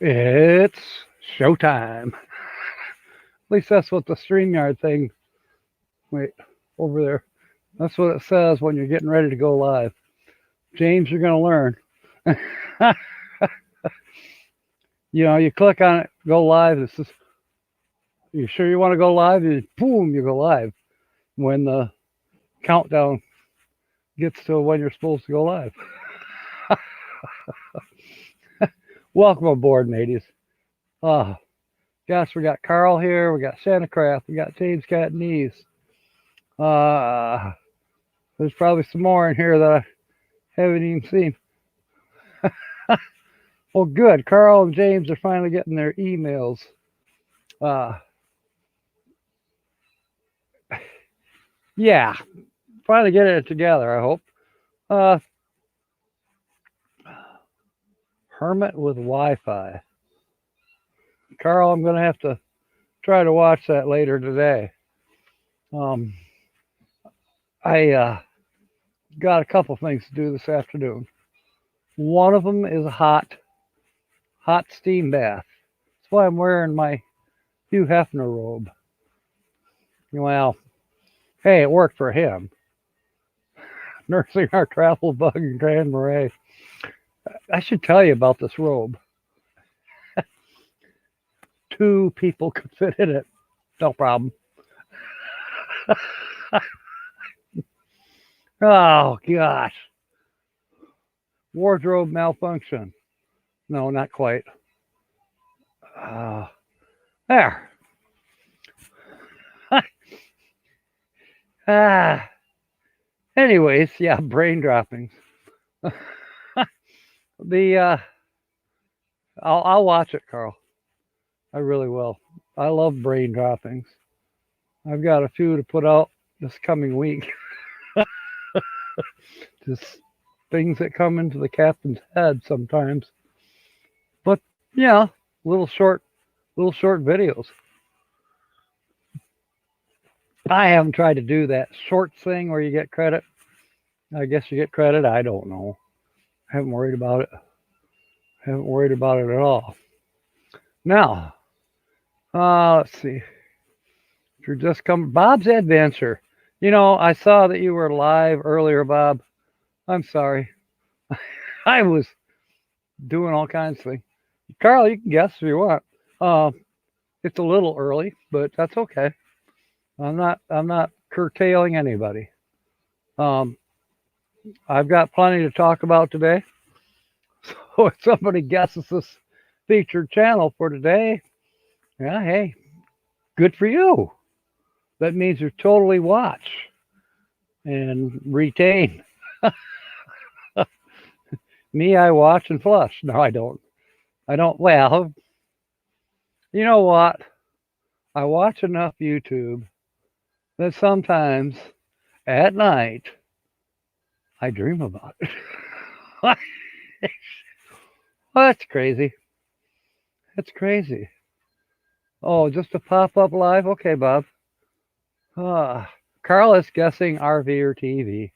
It's showtime. At least that's what the StreamYard thing, wait, over there. That's what it says when you're getting ready to go live. James, you're going to learn. You click on it, go live. This is, you sure you want to go live? And boom, you go live when the countdown gets to when you're supposed to go live. Welcome aboard, mateys. Oh, gosh, we got Carl here. We got Santa Craft. We got James Catanese. There's probably some more in here that I haven't even seen. Well, good. Carl and James are finally getting their emails. Uh, yeah, finally getting it together, I hope. Uh, Hermit with Wi-Fi. Carl, I'm going to have to try to watch that later today. Um, I got a couple things to do this afternoon. One of them is a hot steam bath. That's why I'm wearing my Hugh Hefner robe. Well, hey, it worked for him. Nursing our travel bug in Grand Marais. I should tell you about this robe. Two people could fit in it. No problem. Oh, gosh. Wardrobe malfunction. No, not quite. There. Ah. Anyways, yeah, brain droppings. the I'll watch it, Carl. I really will. I love brain droppings. I've got a few to put out this coming week. Just things that come into the captain's head sometimes. But yeah, little short videos. I haven't tried to do that short thing where you get credit. I guess you get credit. I don't know. I haven't worried about it. Haven't worried about it at all. Now, let's see. If you're just coming, Bob's Adventure. I saw that you were live earlier, Bob. I'm sorry. I was doing all kinds of things. Carl, you can guess if you want. It's a little early, but that's okay. I'm not curtailing anybody. I've got plenty to talk about today. So if somebody guesses this featured channel for today, yeah, hey, good for you. That means you totally watch and retain. Me, I watch and flush. No, I don't. Well, you know what? I watch enough YouTube that sometimes at night I dream about it. Well, that's crazy. That's crazy. Oh, just a pop up live? Okay, Bob. Carl is guessing RV or TV.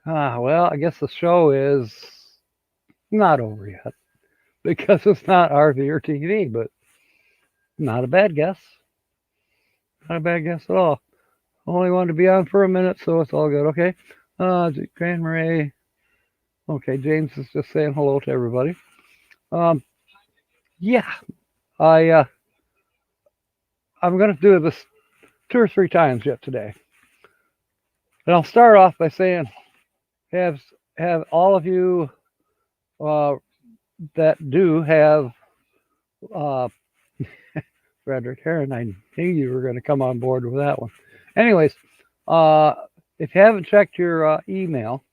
Well, I guess the show is not over yet because it's not RV or TV, but not a bad guess. Not a bad guess at all. Only wanted to be on for a minute, so it's all good. Okay. Grand Marais. Okay, James is just saying hello to everybody. Yeah, I'm going to do this 2 or 3 times yet today. And I'll start off by saying, have all of you that do have Frederick Heron, I knew you were going to come on board with that one. Anyways, if you haven't checked your email,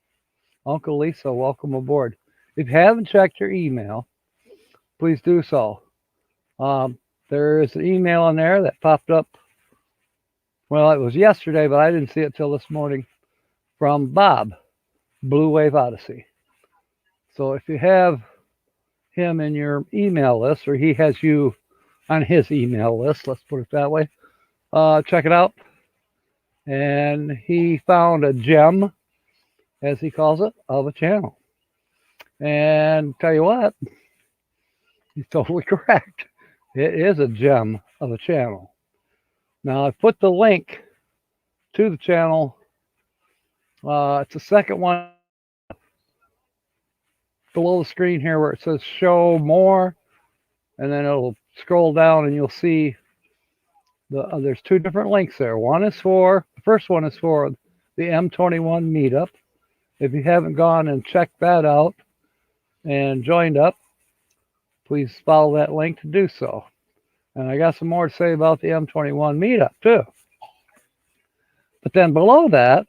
Uncle Lisa, welcome aboard. If you haven't checked your email, please do so. There is an email on there that popped up. Well, it was yesterday, but I didn't see it till this morning from Bob, Blue Wave Odyssey. So if you have him in your email list, or he has you on his email list, let's put it that way, check it out. And he found a gem, as he calls it, of a channel. And tell you what, He's totally correct. It is a gem of a channel. Now I put the link to the channel. It's the second one below the screen here where it says show more, and then it'll scroll down and you'll see there's two different links there. The first one is for the M21 meetup. If you haven't gone and checked that out and joined up, please follow that link to do so. And I got some more to say about the M21 meetup too. But then below that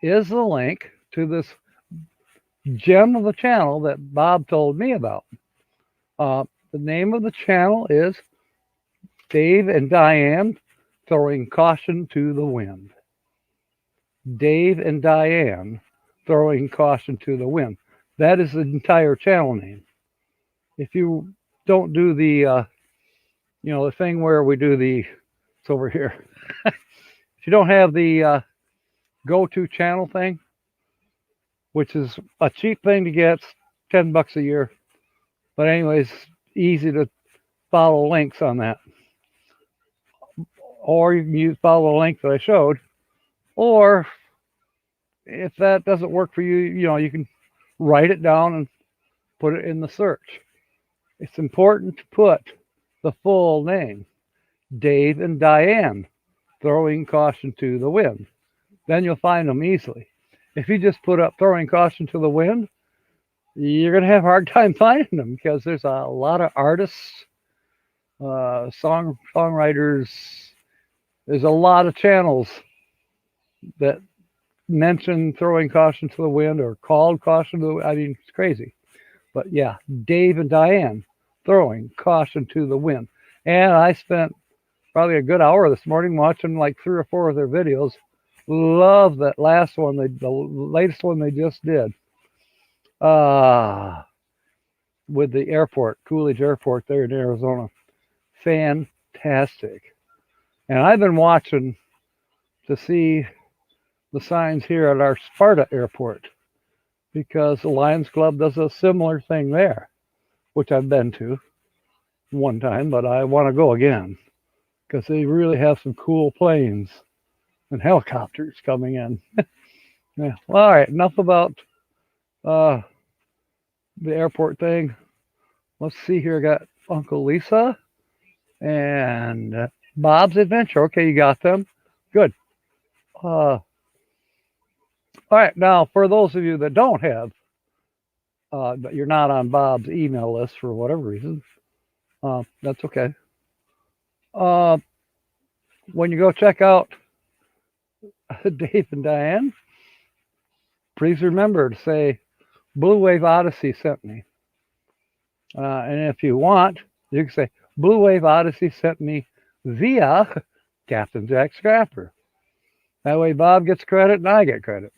is the link to this gem of a channel that Bob told me about. The name of the channel is Dave and Diane Throwing Caution to the Wind. Dave and Diane Throwing Caution to the Wind. That is the entire channel name. If you don't do the, the thing where we do it's over here. If you don't have the go-to channel thing, which is a cheap thing to get, $10 a year. But anyways, easy to follow links on that. Or you can follow the link that I showed. Or if that doesn't work for you, you can write it down and put it in the search. It's important to put the full name, Dave and Diane Throwing Caution to the Wind. Then you'll find them easily. If you just put up Throwing Caution to the Wind, you're going to have a hard time finding them because there's a lot of artists, songwriters. There's a lot of channels that mention Throwing Caution to the Wind or called Caution to the Wind. I mean, it's crazy. But yeah, Dave and Diane Throwing Caution to the Wind. And I spent probably a good hour this morning watching like 3 or 4 of their videos. Love that last one, the latest one they just did. With the airport, Coolidge Airport there in Arizona. Fantastic. And I've been watching to see the signs here at our Sparta Airport because the Lions Club does a similar thing there, which I've been to one time, but I want to go again because they really have some cool planes and helicopters coming in. Yeah. Well, all right, enough about the airport thing. Let's see here. I got Uncle Lisa and Bob's Adventure. Okay, you got them. Good. All right, now for those of you that don't have, that you're not on Bob's email list for whatever reason, that's okay. When you go check out Dave and Diane, please remember to say Blue Wave Odyssey sent me. And if you want, you can say Blue Wave Odyssey sent me via Captain Jack Scrapper. That way Bob gets credit and I get credit.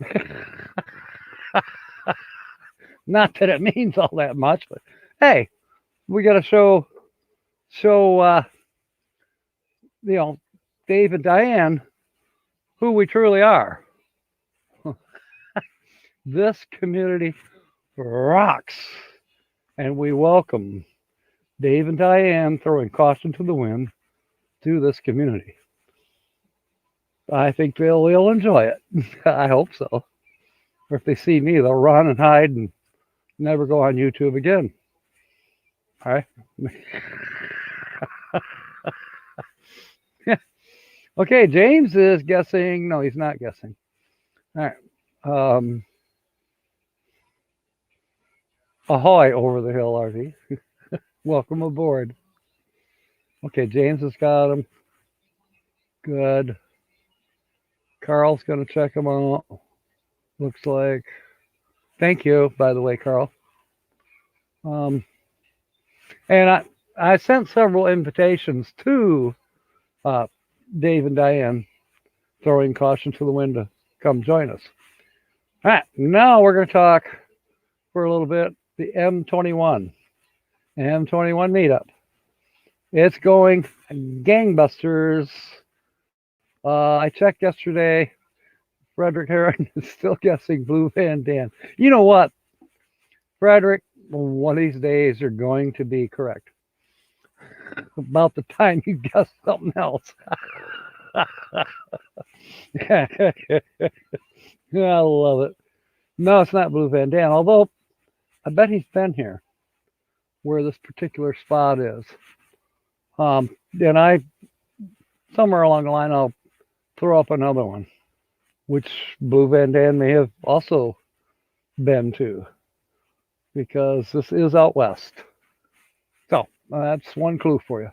Not that it means all that much, but hey, we got to show Dave and Diane who we truly are. This community rocks, and we welcome Dave and Diane Throwing Caution to the Wind to this community. I think they'll enjoy it. I hope so. Or if they see me, they'll run and hide and never go on YouTube again. All right. Okay, James is guessing. No, he's not guessing. All right. Ahoy, Over the Hill RV. Welcome aboard. Okay, James has got him. Good. Carl's going to check them out. Looks like. Thank you, by the way, Carl. And I sent several invitations to Dave and Diane Throwing Caution to the Wind to come join us. All right, now we're going to talk for a little bit the M21 meetup. It's going gangbusters. I checked yesterday. Frederick Heron is still guessing Blue Van Dan. You know what, Frederick? one of these days you're going to be correct. About the time you guess something else. I love it. No, it's not Blue Van Dam, although I bet he's been here where this particular spot is. And somewhere along the line, I'll throw up another one, which Blue Van Dam may have also been to, because this is out west. So that's one clue for you.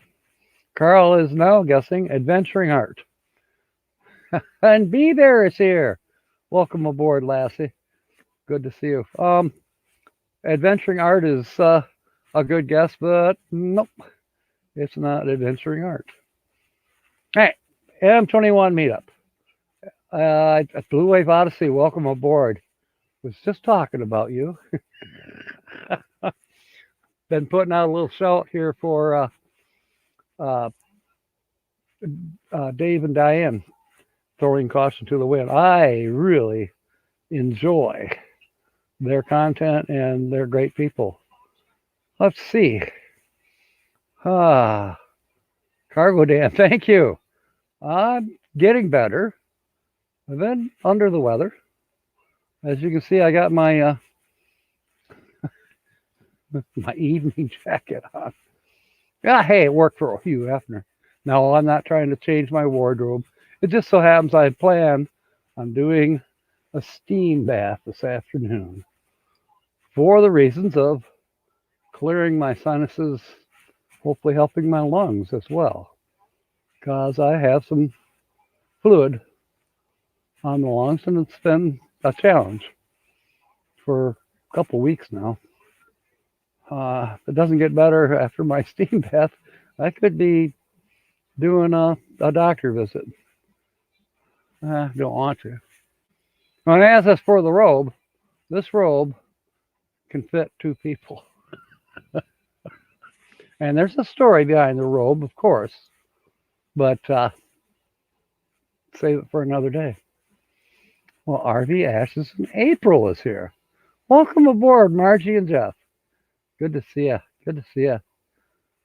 Carl is now guessing Adventuring Art. And Be There is here. Welcome aboard, Lassie. Good to see you. Adventuring Art is a good guess, but nope, it's not Adventuring Art. Hey, M21 meetup. Blue Wave Odyssey, welcome aboard. Was just talking about you. Been putting out a little shout here for Dave and Diane, throwing caution to the wind. I really enjoy their content and they're great people. Let's see. Cargo Dan, thank you. I'm getting better. I've been under the weather. As you can see, I got my my evening jacket on. Hey, it worked for Hugh Hefner. No, I'm not trying to change my wardrobe. It just so happens I planned on doing a steam bath this afternoon for the reasons of clearing my sinuses, hopefully helping my lungs as well, because I have some fluid on the lungs and it's been a challenge for a couple weeks now. If it doesn't get better after my steam bath, I could be doing a doctor visit. I don't want to. And as for the robe, this robe can fit two people. And there's a story behind the robe, of course, but save it for another day. Well, RV Ashes in April is here. Welcome aboard, Margie and Jeff. Good to see you. Good to see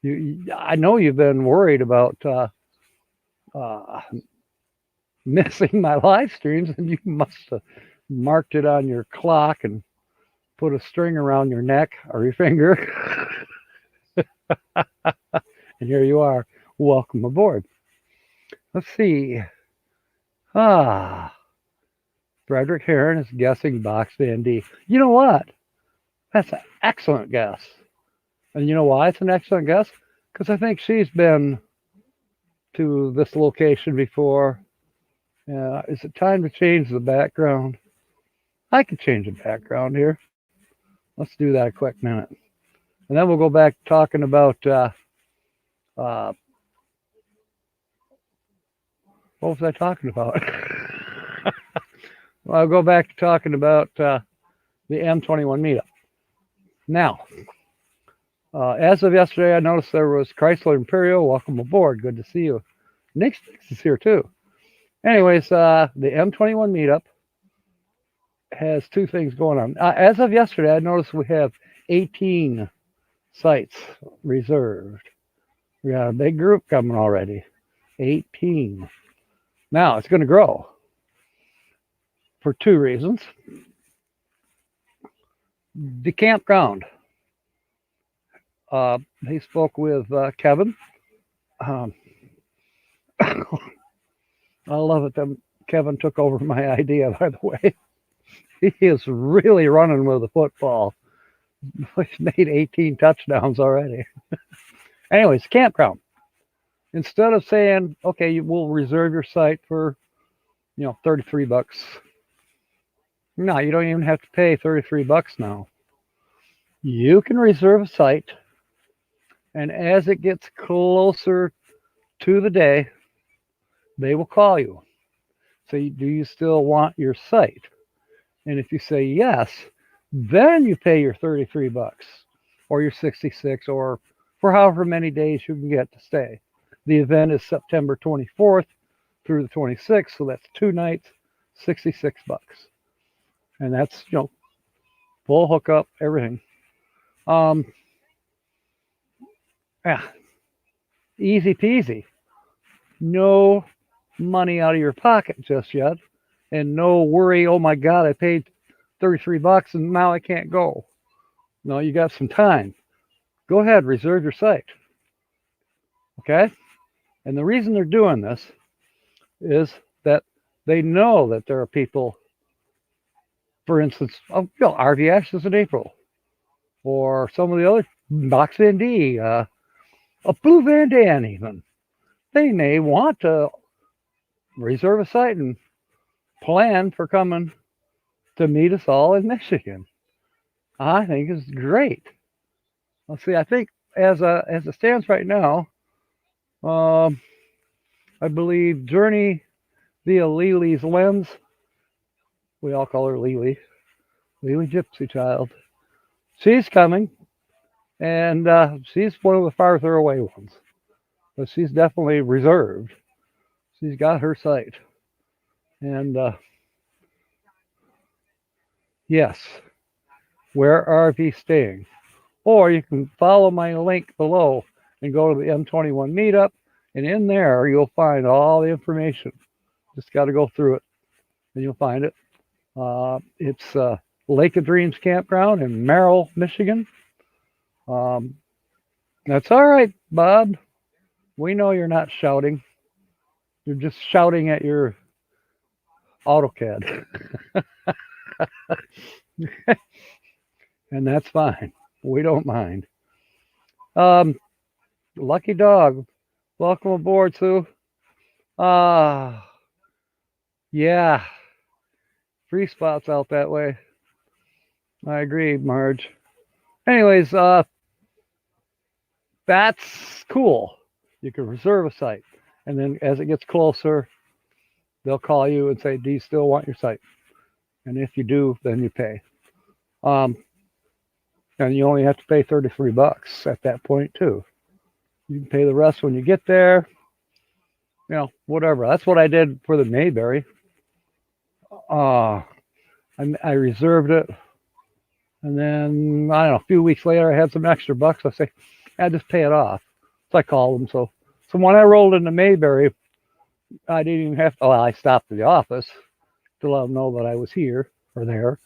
you. I know you've been worried about missing my live streams, and you must have marked it on your clock and put a string around your neck or your finger. And here you are. Welcome aboard. Let's see. Frederick Heron is guessing Box Van D. You know what? That's an excellent guess. And you know why it's an excellent guess? Because I think she's been to this location before. Is it time to change the background? I could change the background here. Let's do that a quick minute. And then we'll go back talking about what was I talking about? Well, I'll go back to talking about the M21 meetup. Now, as of yesterday, I noticed there was Chrysler Imperial. Welcome aboard. Good to see you. Nick is here too. Anyways, the M21 meetup has two things going on. As of yesterday, I noticed we have 18 sites reserved. We got a big group coming already. 18. Now, it's going to grow for two reasons. The campground. He spoke with Kevin. I love it that Kevin took over my idea, by the way. He is really running with the football. He's made 18 touchdowns already. Anyways, campground. Instead of saying, okay, we'll reserve your site for, $33. No, you don't even have to pay $33 now. You can reserve a site, and as it gets closer to the day, they will call you. Say, do you still want your site? And if you say yes, then you pay your $33 or your $66 or for however many days you can get to stay. The event is September 24th through the 26th, so that's 2 nights, $66. And that's, full hookup, everything. Um, yeah, easy peasy. No money out of your pocket just yet, and no worry. Oh my God, I paid $33 and now I can't go. No, you got some time. Go ahead, reserve your site. Okay? And the reason they're doing this is that they know that there are people, for instance, RV Ashes in April, or some of the other Box Van D, a Blue Van Dan even. They may want to reserve a site and plan for coming to meet us all in Michigan. I think is great. Let's see. I think as it stands right now, um, I believe Journey via Lily's Lens. We all call her Lily Gypsy Child. She's coming, and she's one of the farther away ones, but she's definitely reserved. She's got her site, and yes, where RV staying? Or you can follow my link below and go to the M21 meetup, and in there you'll find all the information. Just got to go through it, and you'll find it. It's Lake of Dreams Campground in Merrill, Michigan. That's all right, Bob. We know you're not shouting. You're just shouting at your AutoCAD. And that's fine. We don't mind. Lucky Dog, welcome aboard, Sue. Yeah, free spots out that way. I agree, Marge. Anyways, that's cool. You can reserve a site, and then as it gets closer, they'll call you and say, "Do you still want your site?" And if you do, then you pay. And you only have to pay $33 at that point too. You can pay the rest when you get there. Whatever. That's what I did for the Mayberry. I reserved it, and then I don't know. A few weeks later, I had some extra bucks. I say, I just pay it off. So I called them. So when I rolled into Mayberry, I didn't even have to. Well, I stopped at the office to let them know that I was here or there.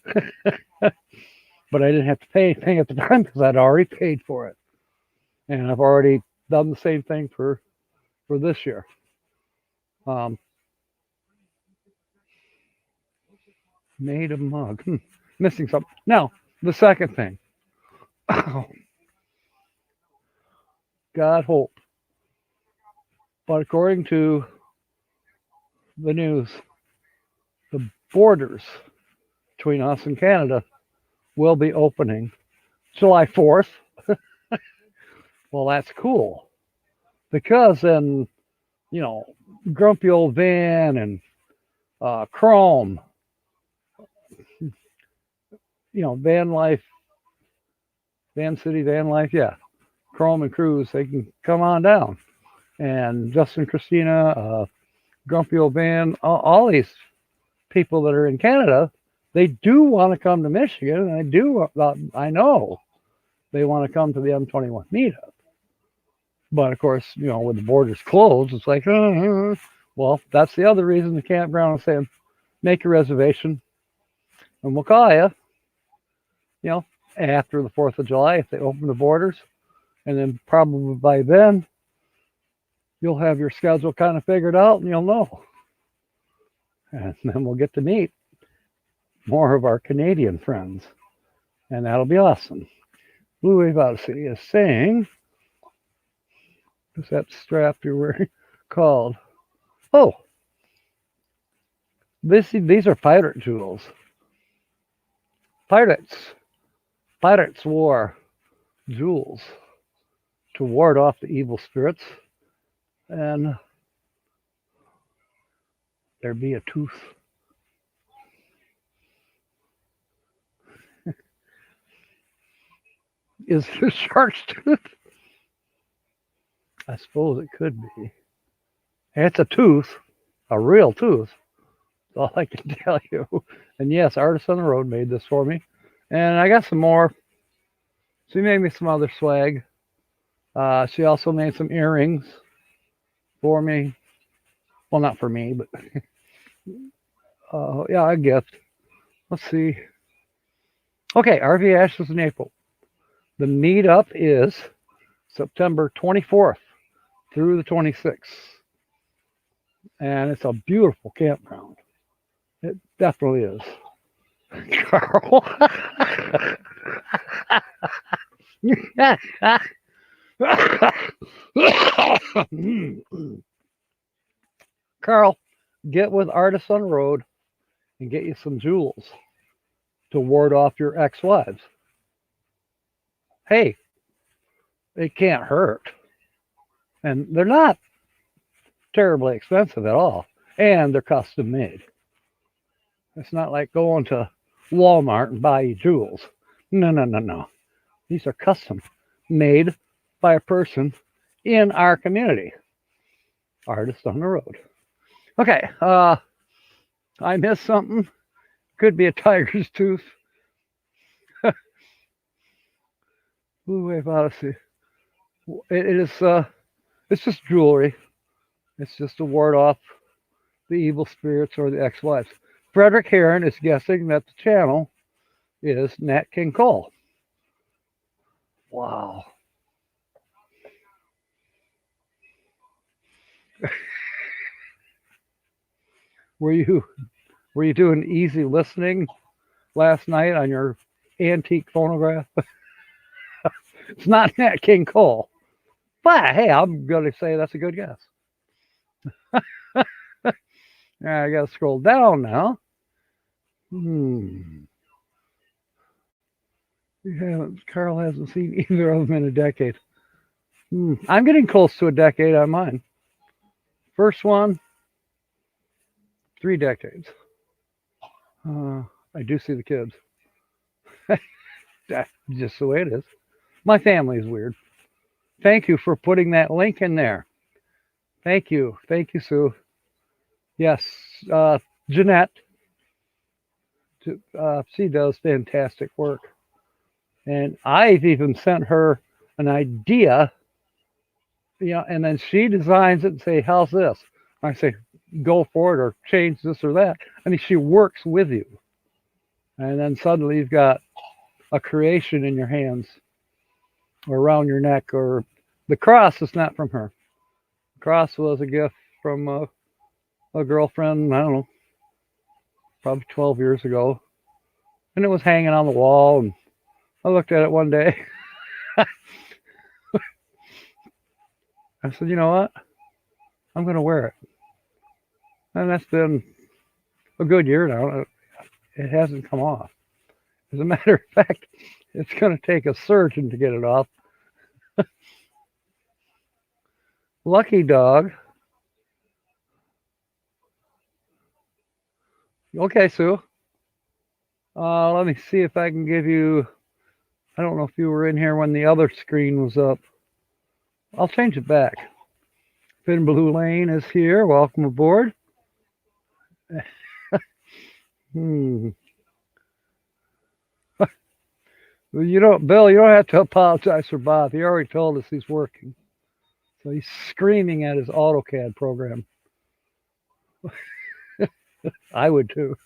But I didn't have to pay anything at the time because I'd already paid for it, and I've already done the same thing for this year. Made a mug. Missing something. Now, the second thing. God hope. But according to the news, the borders between us and Canada will be opening July 4th. Well, that's cool. Because then, Grumpy Old Van and Chrome, Van Life, Van City, Van Life, yeah. Chrome and Cruise, they can come on down. And Justin, Christina, Grumpy Old Van, all these people that are in Canada, they do want to come to Michigan, and I know they want to come to the M21 meetup. But of course, with the borders closed, it's like, well, that's the other reason the campground is saying, make a reservation, and we'll call you, after the 4th of July if they open the borders, and then probably by then you'll have your schedule kind of figured out, and you'll know, and then we'll get to meet more of our Canadian friends, and that'll be awesome. Blue Wave Odyssey is saying, what's that strap you're wearing called? Oh, these are pirate jewels. Pirates wore jewels to ward off the evil spirits, and there be a tooth. Is the shark's tooth? I suppose it could be. It's a tooth, a real tooth. That's all I can tell you. And yes, Artist on the Road made this for me. And I got some more She made me some other swag. She also made some earrings for me. Well, not for me, but yeah, a gift. Let's see. Okay, RV Ashes in April. The meetup is September 24th through the 26th. And it's a beautiful campground. It definitely is. Carl. Carl, get with Artists on the Road and get you some jewels to ward off your ex-wives. Hey, it can't hurt. And they're not terribly expensive at all. And they're custom made. It's not like going to Walmart and buy you jewels. No. These are custom made by a person in our community. Artist on the Road. Okay, I missed something. Could be a tiger's tooth. Blue Wave Odyssey. It is it's just jewelry. It's just to ward off the evil spirits or the ex-wives. Frederick Heron is guessing that the channel is Nat King Cole. Wow. Were you doing easy listening last night on your antique phonograph? It's not Nat King Cole. But hey, I'm gonna say that's a good guess. I gotta scroll down now. Carl hasn't seen either of them in a decade. I'm getting close to a decade on mine. First one, 3 decades. I do see the kids. That's just the way it is. My family is weird. Thank you for putting that link in there. Thank you, Sue. Yes, Jeanette. She does fantastic work. And I've even sent her an idea, and then she designs it and say, how's this? I say, go for it or change this or that. I mean, she works with you. And then suddenly you've got a creation in your hands or around your neck. Or the cross is not from her. The cross was a gift from a girlfriend, I don't know, probably 12 years ago. And it was hanging on the wall. And I looked at it one day. I said, you know what? I'm going to wear it. And that's been a good year now. It hasn't come off. As a matter of fact, it's going to take a surgeon to get it off. Lucky Dog. Okay, Sue. Let me see if I can give you. I don't know if you were in here when the other screen was up. I'll change it back. Finn Blue Lane is here. Welcome aboard. You don't, Bill, you don't have to apologize for Bob. He already told us he's working. So he's screaming at his AutoCAD program. I would too.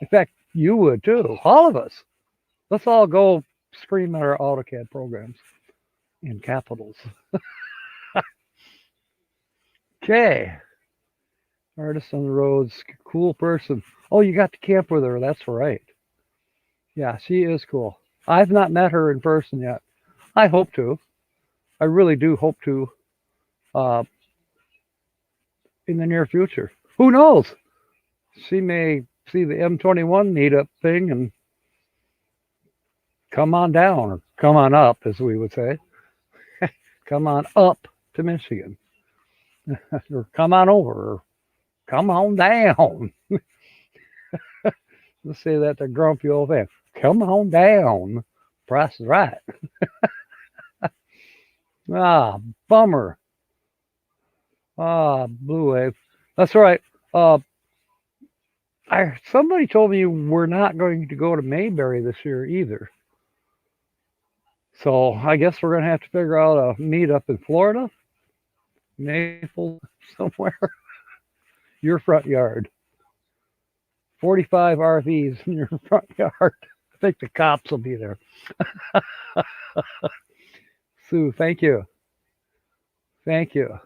In fact, you would too. All of us. Let's all go scream at our AutoCAD programs in capitals. Okay. Artist on the Road, cool person. Oh, you got to camp with her. That's right. Yeah, she is cool. I've not met her in person yet. I hope to. I really do hope to in the near future. Who knows? She may see the M21 meetup thing and come on down, or come on up, as we would say. Come on up to Michigan. Or come on over, or come on down. Let's say that to grumpy old man. Come on down. Price is right. Bummer. Blue Wave. That's right. Somebody told me we're not going to go to Mayberry this year either. So I guess we're going to have to figure out a meetup in Florida, Naples, somewhere. Your front yard. 45 RVs in your front yard. I think the cops will be there. Sue, thank you. Thank you.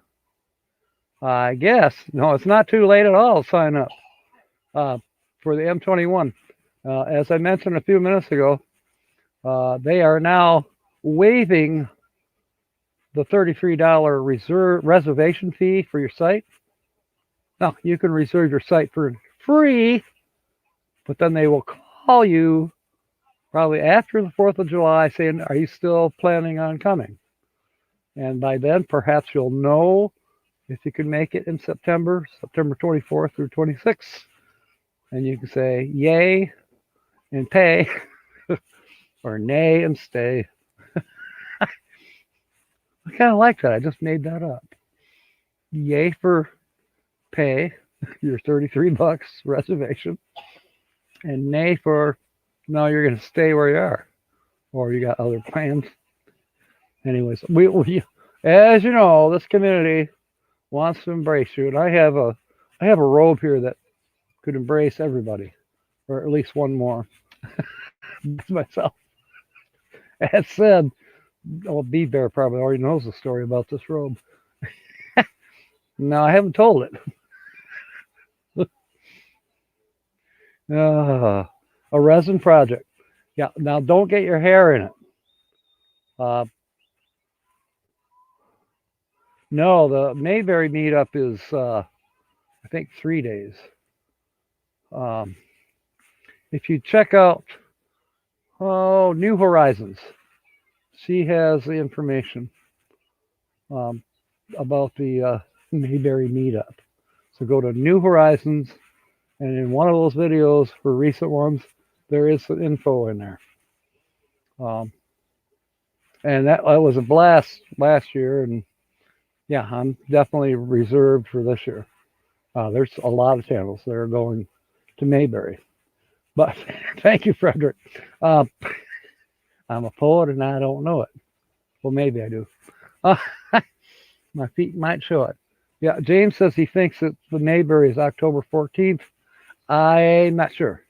I guess, no, it's not too late at all to sign up for the M21. As I mentioned a few minutes ago, they are now waiving the $33 reservation fee for your site. Now, you can reserve your site for free, but then they will call you probably after the 4th of July saying, are you still planning on coming? And by then, perhaps you'll know if you can make it in September 24th through 26th. And you can say yay and pay or nay and stay. I kind of like that. I just made that up. Yay for pay your $33 reservation, and nay for no, you're going to stay where you are, or you got other plans. Anyways, we as you know, this community wants to embrace you, and I have a robe here that could embrace everybody, or at least one more. Myself. As said, well, B-Bear probably already knows the story about this robe. No, I haven't told it. A resin project. Yeah, now don't get your hair in it. No, the Mayberry meetup is, I think, 3 days. If you check out, New Horizons, she has the information about the Mayberry meetup. So go to New Horizons, and in one of those videos for recent ones, there is some info in there. And that was a blast last year, and yeah, I'm definitely reserved for this year. There's a lot of channels that are going to Mayberry. But thank you, Frederick. I'm a poet and I don't know it. Well, maybe I do. My feet might show it. Yeah, James says he thinks that the Mayberry is October 14th. I'm not sure.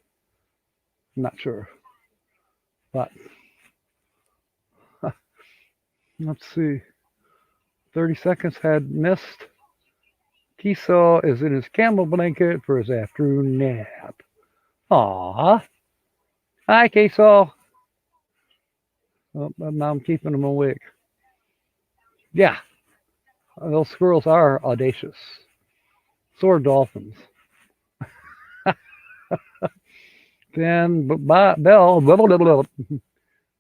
I'm not sure. But let's see. 30 seconds had missed. Kiso is in his camel blanket for his afternoon nap. Aw. Hi, Kiso. Oh, now I'm keeping him awake. Yeah. Those squirrels are audacious. So are dolphins. Then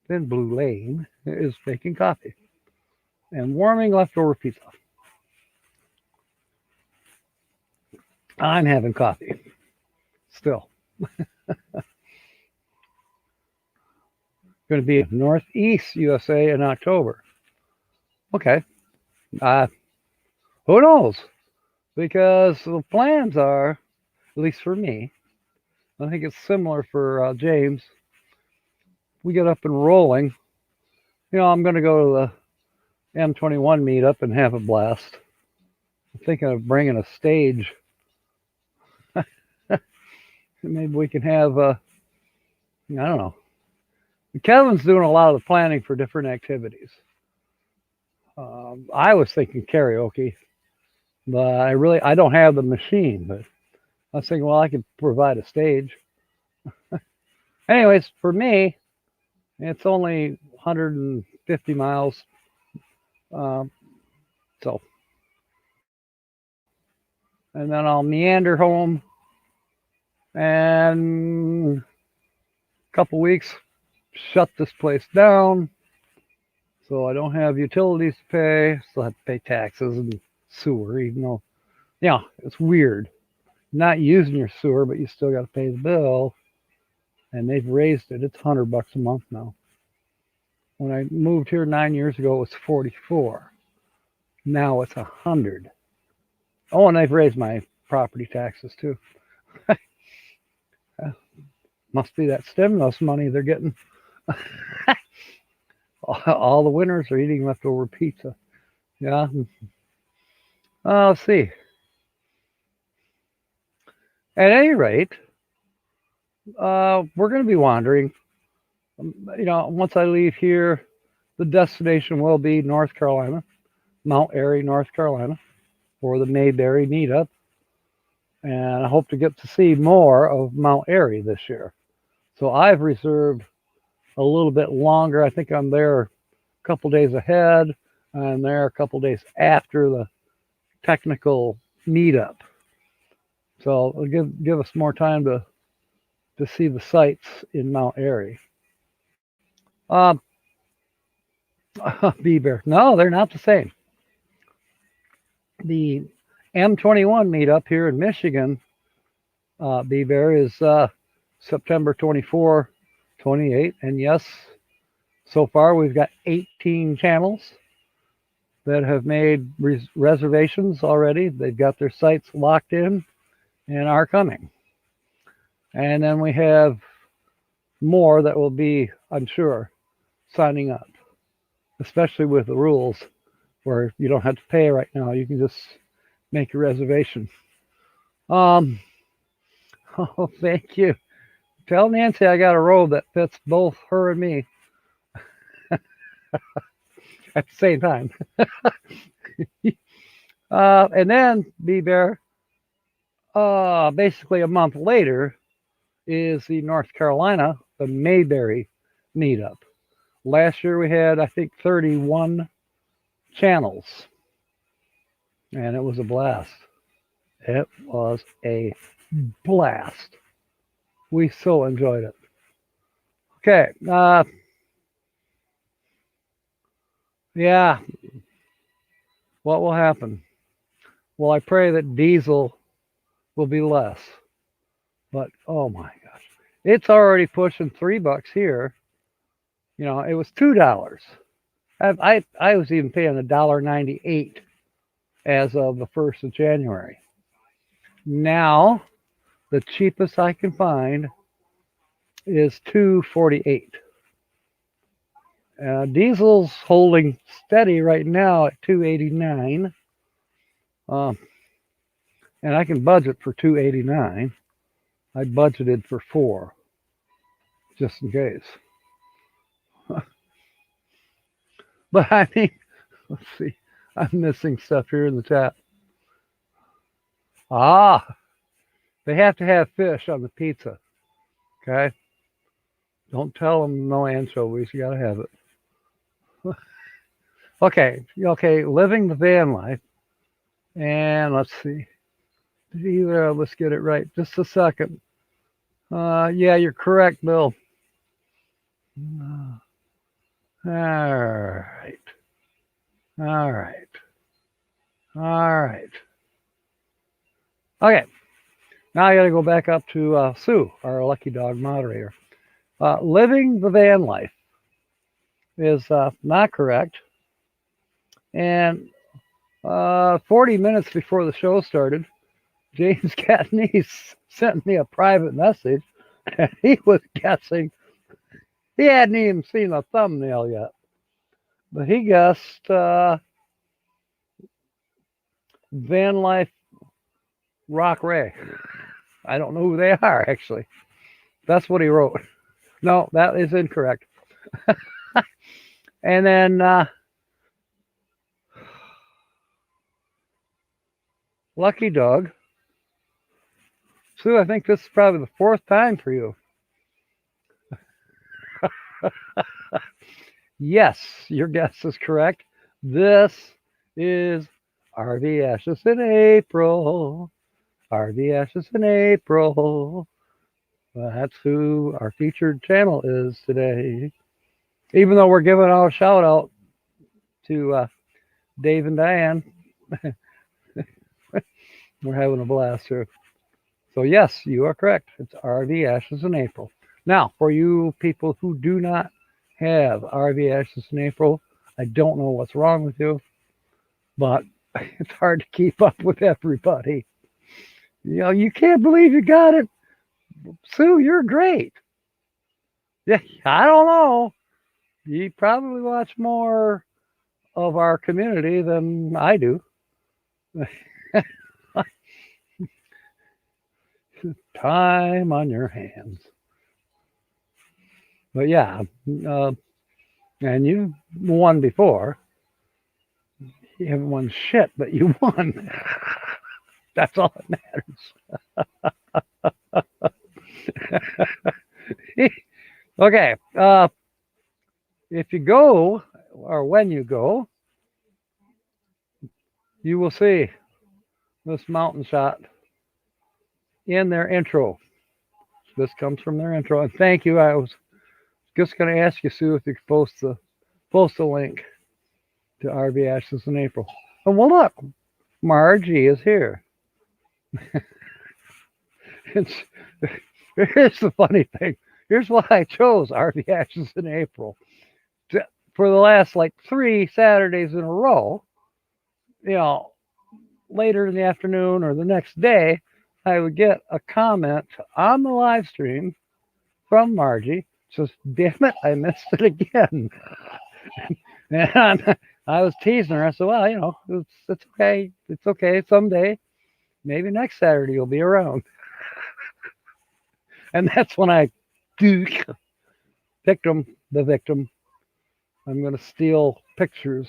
then Blue Lane is making coffee and warming leftover pizza. I'm having coffee still. Going to be Northeast USA in October. Okay. Who knows? Because the plans are, at least for me, I think it's similar for James. We get up and rolling. I'm going to go to the M21 meetup and have a blast. I'm thinking of bringing a stage. Maybe we can have, I don't know. Kevin's doing a lot of the planning for different activities. I was thinking karaoke, but I don't have the machine, but I was thinking, well, I could provide a stage. Anyways, for me, it's only 150 miles. So, and then I'll meander home, and a couple weeks, shut this place down. So I don't have utilities to pay. Still have to pay taxes and sewer, even though, it's weird. Not using your sewer, but you still got to pay the bill. And they've raised it. It's $100 a month now. When I moved here 9 years ago, it was 44. Now it's 100. Oh, and they've raised my property taxes too. Must be that stimulus money they're getting. All the winners are eating leftover pizza. Yeah. Let's see. At any rate, we're going to be wandering. Once I leave here, the destination will be North Carolina, Mount Airy, North Carolina, for the Mayberry meetup. And I hope to get to see more of Mount Airy this year. So I've reserved a little bit longer. I think I'm there a couple days ahead. I'm there a couple days after the technical meetup. So it'll give us more time to see the sights in Mount Airy. Beaver. No, they're not the same. The M21 meetup here in Michigan, Beaver, is September 24, 28. And yes, so far we've got 18 channels that have made reservations already. They've got their sites locked in and are coming. And then we have more that will be, I'm sure, signing up, especially with the rules where you don't have to pay right now. You can just make a reservation. Oh, thank you. Tell Nancy I got a robe that fits both her and me at the same time. And then, B-Bear, basically a month later is the North Carolina, the Mayberry meetup. Last year we had, I think, 31 channels, and it was a blast. It was a blast. We so enjoyed it. Okay. Yeah. What will happen? Well, I pray that diesel will be less. But oh my gosh, it's already pushing $3 here. It was $2. I was even paying $1.98 as of the 1st of January. Now, the cheapest I can find is $2.48. Diesel's holding steady right now at $2.89. And I can budget for $2.89. I budgeted for $4, just in case. But I mean, let's see. I'm missing stuff here in the chat. They have to have fish on the pizza. Okay? Don't tell them no anchovies. You got to have it. Okay. Living the van life. And let's see. Let's get it right. Just a second. Yeah, you're correct, Bill. All right. Okay. Now I got to go back up to Sue, our lucky dog moderator. Living the van life is not correct. And 40 minutes before the show started, James Catanese sent me a private message, and he was guessing. He hadn't even seen a thumbnail yet, but he guessed Van Life Rock Ray. I don't know who they are, actually. That's what he wrote. No, that is incorrect. And then Lucky Dog. Sue, I think this is probably the 4th time for you. Yes, your guess is correct. This is RV Ashes in April. RV Ashes in April. That's who our featured channel is today. Even though we're giving our shout out to Dave and Diane, we're having a blast here. So yes, you are correct. It's RV Ashes in April. Now, for you people who do not have RV Ashes in April, I don't know what's wrong with you, but it's hard to keep up with everybody. You can't believe you got it. Sue, you're great. Yeah, I don't know. You probably watch more of our community than I do. Time on your hands. But yeah, uh, and you won before. You haven't won shit, but you won. That's all that matters. Okay. If you go, or when you go, you will see this mountain shot in their intro. This comes from their intro. And thank you. I was just going to ask you, Sue, if you could post a link to RV Ashes in April. And well, look, Margie is here. It's, here's the funny thing. Here's why I chose RV Ashes in April. For the last like 3 Saturdays in a row, you know, later in the afternoon or the next day, I would get a comment on the live stream from Margie. Says, "Damn it, I missed it again." And I was teasing her. I said, "Well, you know, it's okay. It's okay. Someday, maybe next Saturday, you'll be around." And that's when I the victim. I'm going to steal pictures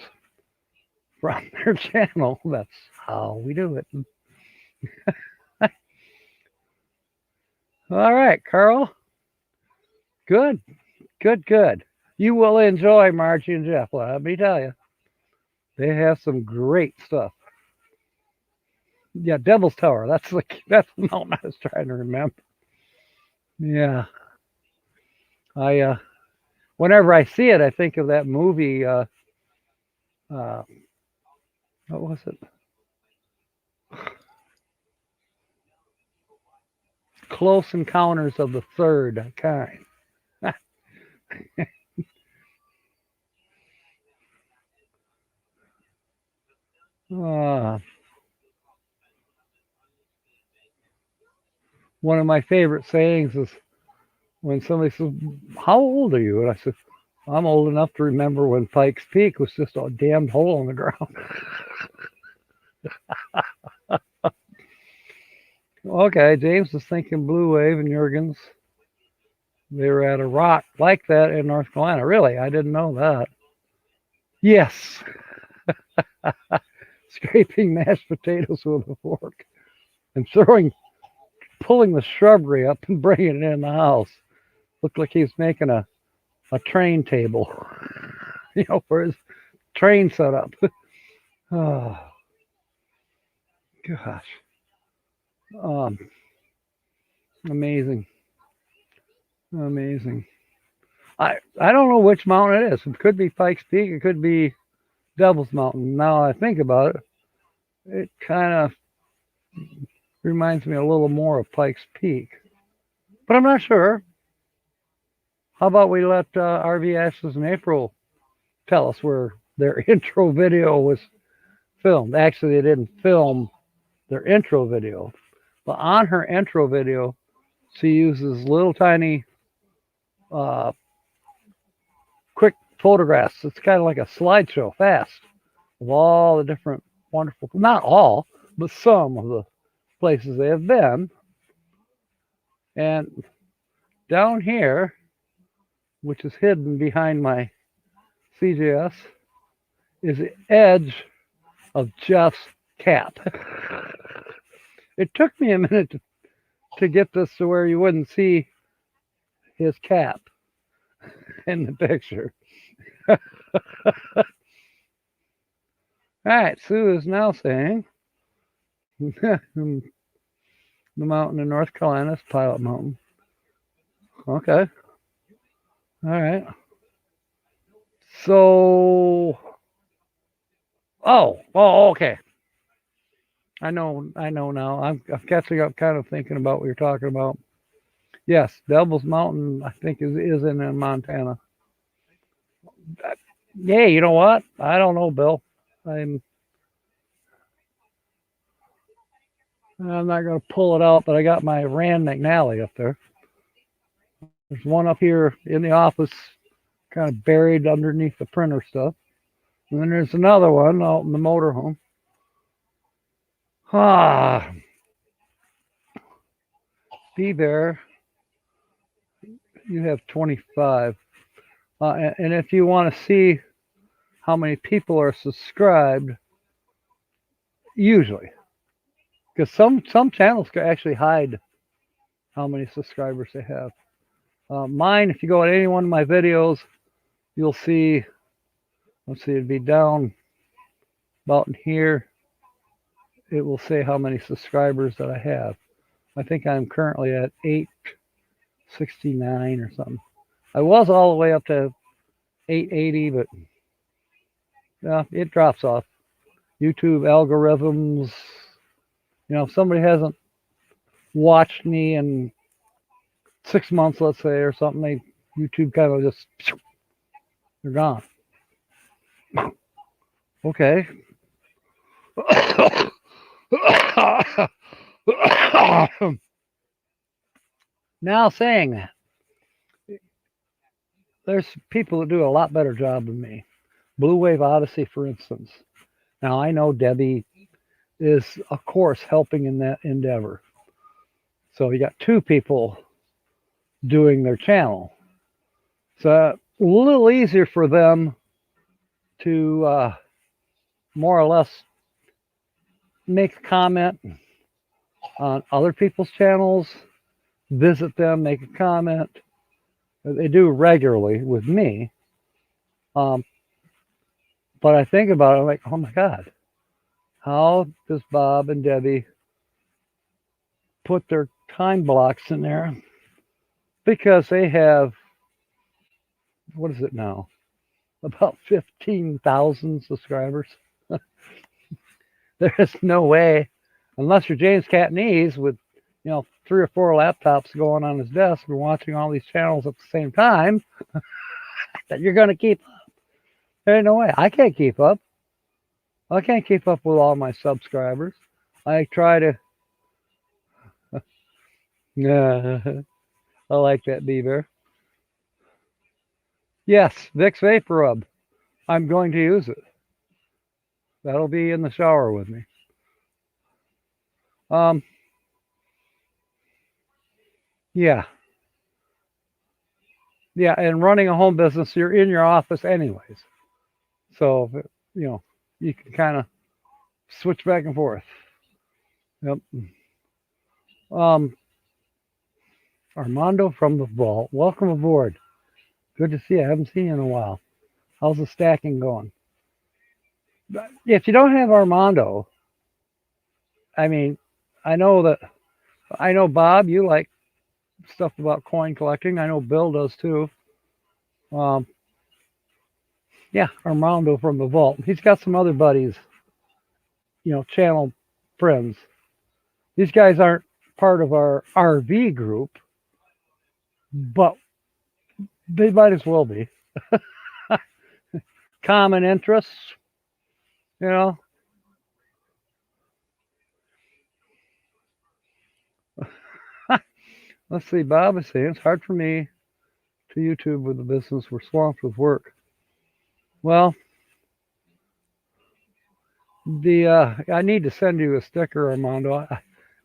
from their channel. That's how we do it. All right, Carl. Good. You will enjoy Margie and Jeff. Let me tell you, they have some great stuff. Yeah, Devil's Tower. That's the mountain I was trying to remember. Yeah, I whenever I see it, I think of that movie. What was it? Close Encounters of the Third Kind. One of my favorite sayings is when somebody says, "How old are you?" And I said, "I'm old enough to remember when Pikes Peak was just a damned hole in the ground." Okay, James is thinking Blue Wave and Jurgens. They were at a rock like that in North Carolina. Really? I didn't know that. Yes. Scraping mashed potatoes with a fork and pulling the shrubbery up and bringing it in the house. Looked like he was making a train table, for his train setup. Oh, gosh. Um, amazing. I don't know which mountain it is. It could be Pikes Peak. It could be Devil's Mountain. Now I think about it, it kind of reminds me a little more of Pikes Peak, but I'm not sure. How about we let RV Ashes in April tell us where their intro video was filmed? Actually, they didn't film their intro video, but on her intro video, she uses little tiny, quick photographs. It's kind of like a slideshow, fast, of all the different wonderful, not all, but some of the places they have been. And down here, which is hidden behind my CJS, is the edge of Jeff's cap. It took me a minute to get this to where you wouldn't see his cap in the picture. All right, Sue is now saying the mountain in North Carolina is Pilot Mountain. Okay. All right. So, okay. I know now. I'm catching up, kind of thinking about what you're talking about. Yes, Devil's Mountain, I think, is in Montana. Yeah, you know what? I don't know, Bill. I'm not going to pull it out, but I got my Rand McNally up there. There's one up here in the office, kind of buried underneath the printer stuff. And then there's another one out in the motorhome. Ah, Be Bear, you have 25. And if you want to see how many people are subscribed, usually, because some channels can actually hide how many subscribers they have. Mine, if you go to any one of my videos, you'll see, let's see, it'd be down about in here. It will say how many subscribers that I have. I think I'm currently at 869 or something. I was all the way up to 880, but it drops off. YouTube algorithms, if somebody hasn't watched me in 6 months, let's say, or something, YouTube kind of just, they're gone. Okay. Now, saying that, there's people that do a lot better job than me. Blue Wave Odyssey, for instance. Now, I know Debbie is, of course, helping in that endeavor. So you got two people doing their channel. So a little easier for them to more or less make a comment on other people's channels, visit them, make a comment. They do regularly with me. But I think about it, I'm like, oh my God, how does Bob and Debbie put their time blocks in there? Because they have, what is it now? About 15,000 subscribers. There is no way, unless you're James Catanese with, 3 or 4 laptops going on his desk and watching all these channels at the same time, that you're going to keep up. There ain't no way. I can't keep up. I can't keep up with all my subscribers. I try to. I like that, Beaver. Yes, Vicks Vapor Rub. I'm going to use it. That'll be in the shower with me. Yeah. Yeah, and running a home business, you're in your office anyways. So, you can kind of switch back and forth. Yep. Armando from the vault. Welcome aboard. Good to see you. I haven't seen you in a while. How's the stacking going? If you don't have Armando, I mean, I know Bob, you like stuff about coin collecting. I know Bill does too. Yeah, Armando from the vault. He's got some other buddies, channel friends. These guys aren't part of our RV group, but they might as well be. Common interests, Let's see, Bob is saying it's hard for me to YouTube with the business. We're swamped with work. Well, I need to send you a sticker, Armando.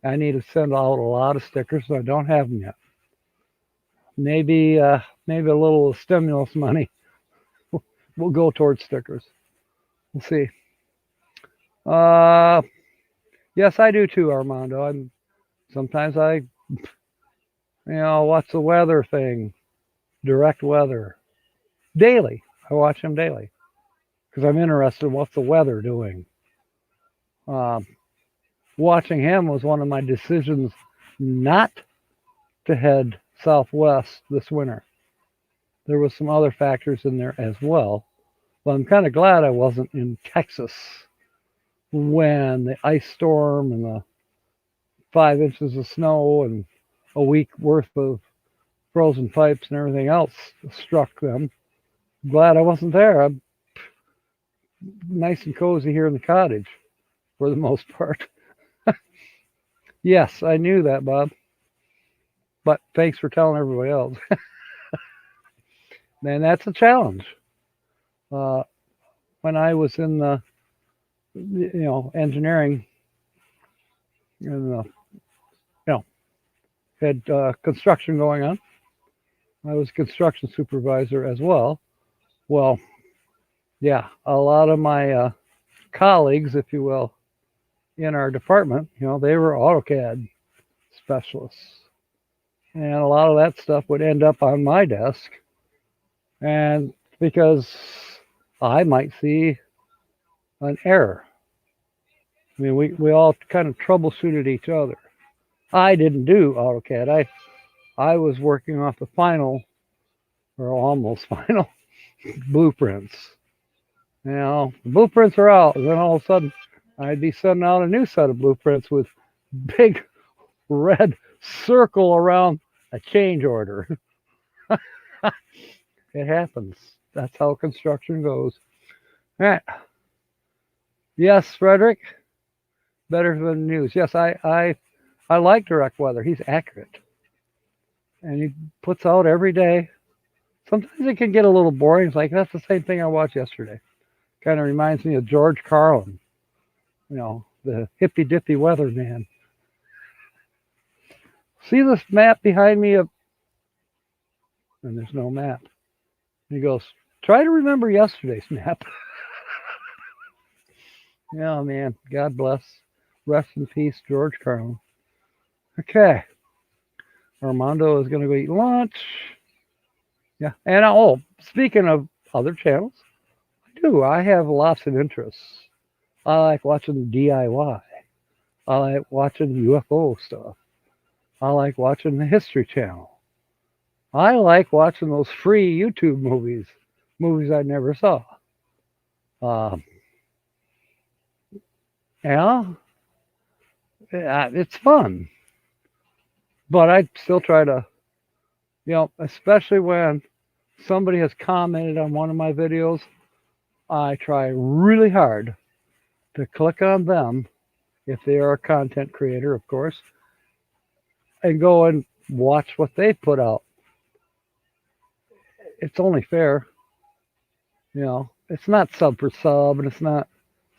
I need to send out a lot of stickers. I don't have them yet. Maybe a little stimulus money will go towards stickers. We'll see. Yes, I do too, Armando. Sometimes I watch the weather thing, direct weather, daily. I watch them daily because I'm interested in what's the weather doing. Watching him was one of my decisions not to head southwest this winter. There was some other factors in there as well, but I'm kind of glad I wasn't in Texas when the ice storm and the 5 inches of snow and a week worth of frozen pipes and everything else struck them. Glad I wasn't there. I'm nice and cozy here in the cottage for the most part. Yes, I knew that, Bob. But thanks for telling everybody else. And that's a challenge. Uh, when I was in the, engineering, and had construction going on, I was a construction supervisor as well. Well, yeah, a lot of my colleagues, if you will, in our department, they were AutoCAD specialists. And a lot of that stuff would end up on my desk. And because I might see an error. I mean, we all kind of troubleshooted each other. I didn't do AutoCAD. I was working off the final, or almost final, blueprints. The blueprints are out, and then all of a sudden, I'd be sending out a new set of blueprints with big red circle around a change order. It happens. That's how construction goes. All right. Yes, Frederick. Better than news. Yes, I like direct weather. He's accurate, and he puts out every day. Sometimes it can get a little boring. It's like that's the same thing I watched yesterday. Kind of reminds me of George Carlin, the hippy dippy weatherman. See this map behind me? And there's no map. And he goes, try to remember yesterday's map. Yeah, man. God bless. Rest in peace, George Carlin. Okay. Armando is going to go eat lunch. Yeah. And speaking of other channels, I have lots of interests. I like watching DIY. I like watching UFO stuff. I like watching the History Channel. I like watching those free YouTube movies I never saw. It's fun. But I still try to, especially when somebody has commented on one of my videos, I try really hard to click on them, if they are a content creator, of course, and go and watch what they put out. It's only fair. It's not sub for sub, and it's not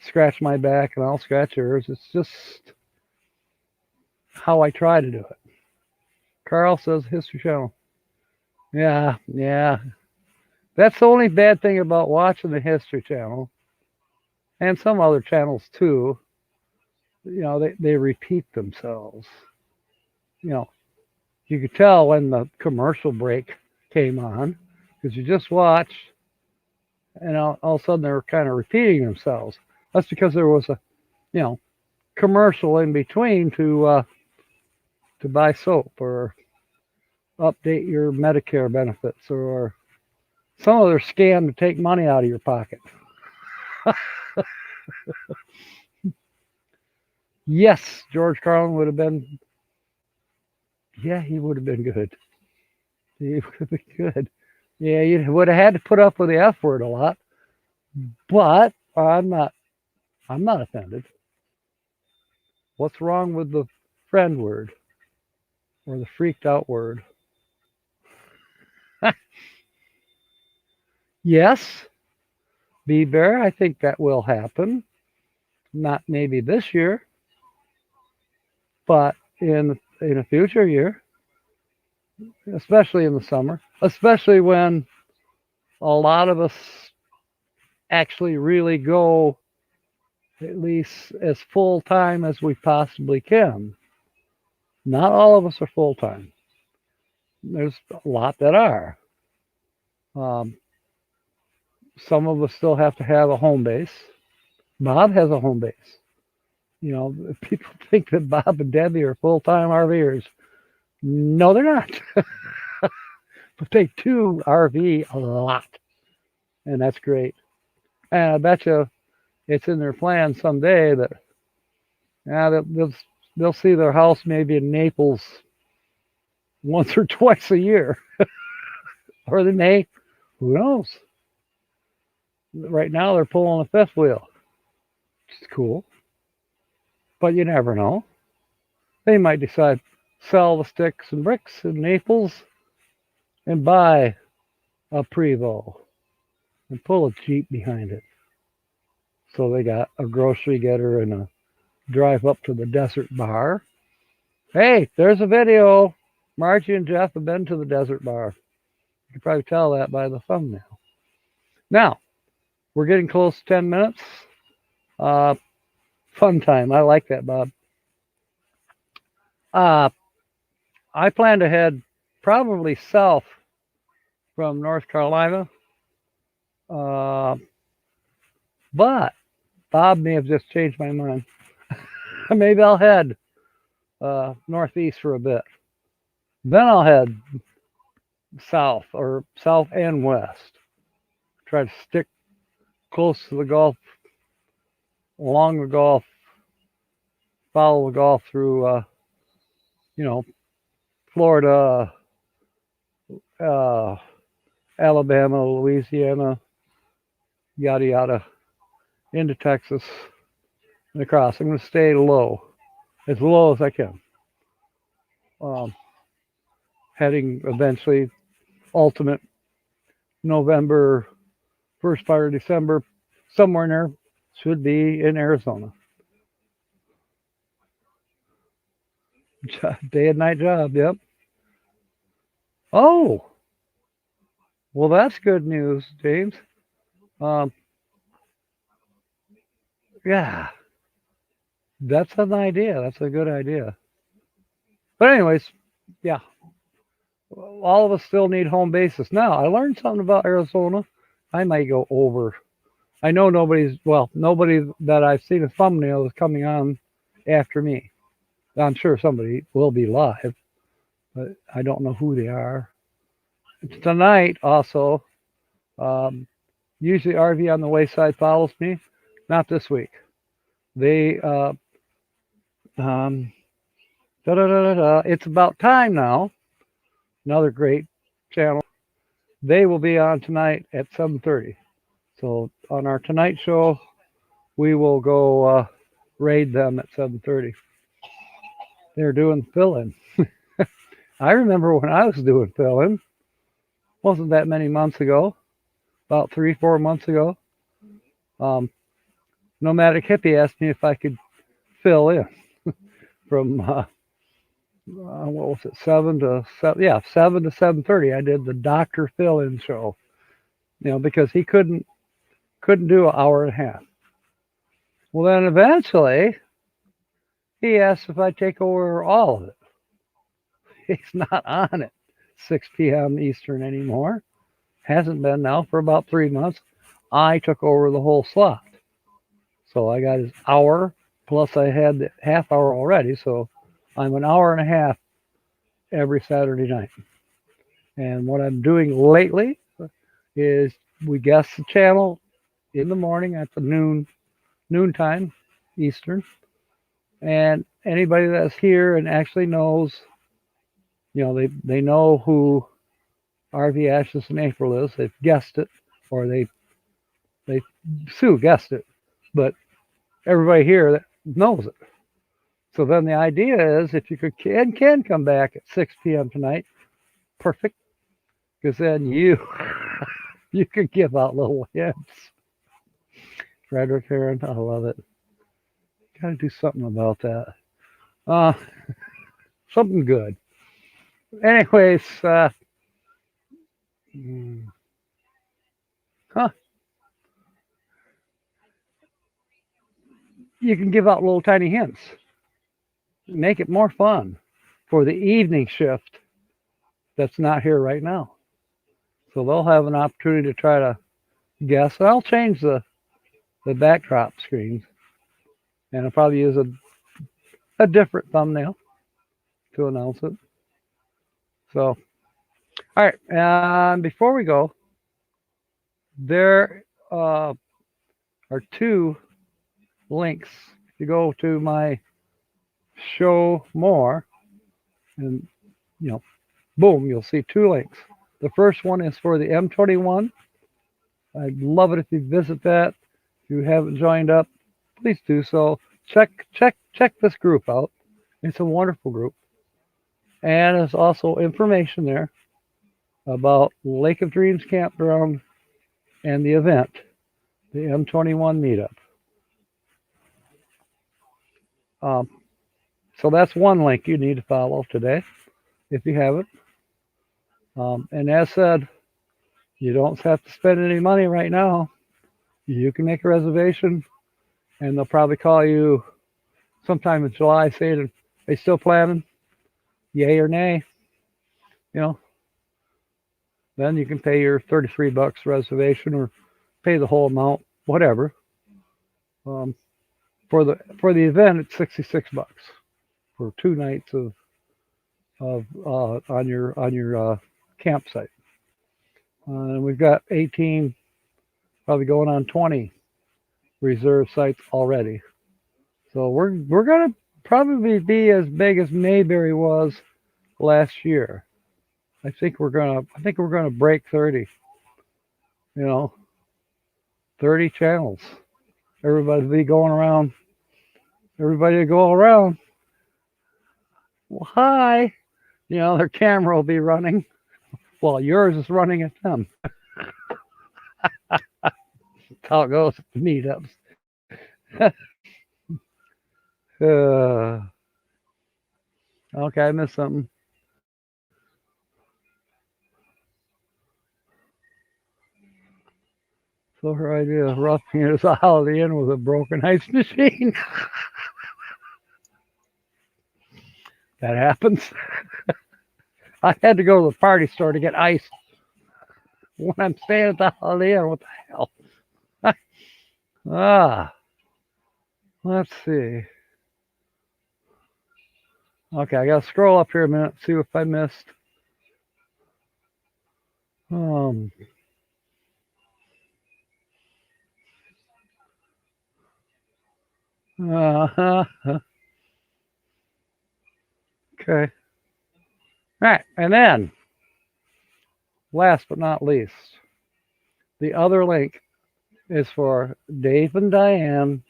scratch my back and I'll scratch yours. It's just how I try to do it. Carl says History Channel. Yeah. That's the only bad thing about watching the History Channel, and some other channels too. They repeat themselves. You could tell when the commercial break came on, because you just watch, and all of a sudden they're kind of repeating themselves. That's because there was a, commercial in between to buy soap, or update your Medicare benefits, or some other scam to take money out of your pocket. Yes, George Carlin would have been. Yeah, he would have been good. He would have been good. Yeah, you would have had to put up with the F word a lot, but I'm not offended. What's wrong with the friend word, or the freaked out word? Yes, B-Bear, I think that will happen. Not maybe this year, but in a future year, especially in the summer, especially when a lot of us actually really go at least as full time as we possibly can. Not all of us are full time. There's a lot that are. Some of us still have to have a home base. Bob has a home base. People think that Bob and Debbie are full-time RVers. No, they're not. But they do RV a lot, and that's great. And I bet you it's in their plan someday that they'll see their house maybe in Naples once or twice a year. Or they may, who knows? Right now they're pulling a fifth wheel, which is cool. But you never know. They might decide sell the sticks and bricks in Naples and buy a Prevost and pull a Jeep behind it. So they got a grocery getter and a drive up to the Desert Bar. Hey, there's a video. Margie and Jeff have been to the Desert Bar. You can probably tell that by the thumbnail. Now, we're getting close to 10 minutes. Fun time. I like that, Bob. I plan to head probably south from North Carolina. But Bob may have just changed my mind. Maybe I'll head northeast for a bit. Then I'll head south, or south and west. Try to stick close to the Gulf, along the Gulf, follow the Gulf through, Florida, Alabama, Louisiana, yada yada, into Texas and across. I'm going to stay low as I can. Heading eventually, ultimate November, first part of December, somewhere in there, should be in Arizona. Day and night job, yep. Oh, well, that's good news, James. Yeah, that's an idea. That's a good idea. But anyways, yeah, all of us still need home bases. Now, I learned something about Arizona. I might go over. I know nobody that I've seen a thumbnail is coming on after me. I'm sure somebody will be live, but I don't know who they are. Tonight, also, usually RV on the Wayside follows me. Not this week. They, it's about time now. Another great channel. They will be on tonight at 7:30. So on our Tonight Show, we will go raid them at 7:30. They're doing fill-in. I remember when I was doing fill-in. Wasn't that many months ago. About 3-4 months ago. Nomadic Hippie asked me if I could fill in from what was it, 7 to 7:30. I did the doctor fill-in show, because he couldn't do an hour and a half. Well, then eventually he asked if I'd take over all of it. He's not on at 6 p.m. Eastern anymore. Hasn't been now for about 3 months. I took over the whole slot. So I got his hour, plus I had the half hour already. So I'm an hour and a half every Saturday night. And what I'm doing lately is we guest the channel in the morning at the noontime Eastern. And anybody that's here and actually knows, they know who RV Ashes in April is. They've guessed it, or Sue guessed it, but everybody here that knows it. So then the idea is, if you can come back at 6 p.m. tonight, perfect, because then you can give out little hints. Frederick Heron, I love it. Got to do something about that. Something good. Anyways, you can give out little tiny hints. Make it more fun for the evening shift that's not here right now. So they'll have an opportunity to try to guess. I'll change the backdrop screens, and I'll probably use a different thumbnail to announce it. So, all right. And before we go, there are 2 links. If you go to my show more, and boom, you'll see 2 links. The first one is for the M21. I'd love it if you visit that. If you haven't joined up, please do so. Check this group out. It's a wonderful group, and there's also information there about Lake of Dreams Campground and the event, the M21 meetup. Um, so that's one link you need to follow today if you haven't. And as said, you don't have to spend any money right now. You can make a reservation, and they'll probably call you sometime in July saying, "Are they still planning? Yay or nay?" You know, then you can pay your $33 reservation or pay the whole amount, whatever. Um, for the event, it's $66 for 2 nights of on your campsite. And we've got 18, probably going on 20 reserve sites already. So we're gonna probably be as big as Mayberry was last year. I think we're gonna break 30. You know, 30 channels. Everybody be going around. Everybody will go around. Well, hi. You know, their camera will be running while yours is running at them. That's how it goes at the meetups. Okay, I missed something. So her idea of roughing it is a Holiday Inn with a broken ice machine. That happens. I had to go to the party store to get ice when I'm staying at the Holiday Inn. What the hell? Ah, let's see. Okay, I gotta scroll up here a minute, see if I missed. Um, uh, okay. All right, and then last but not least, the other link is for Dave and Diane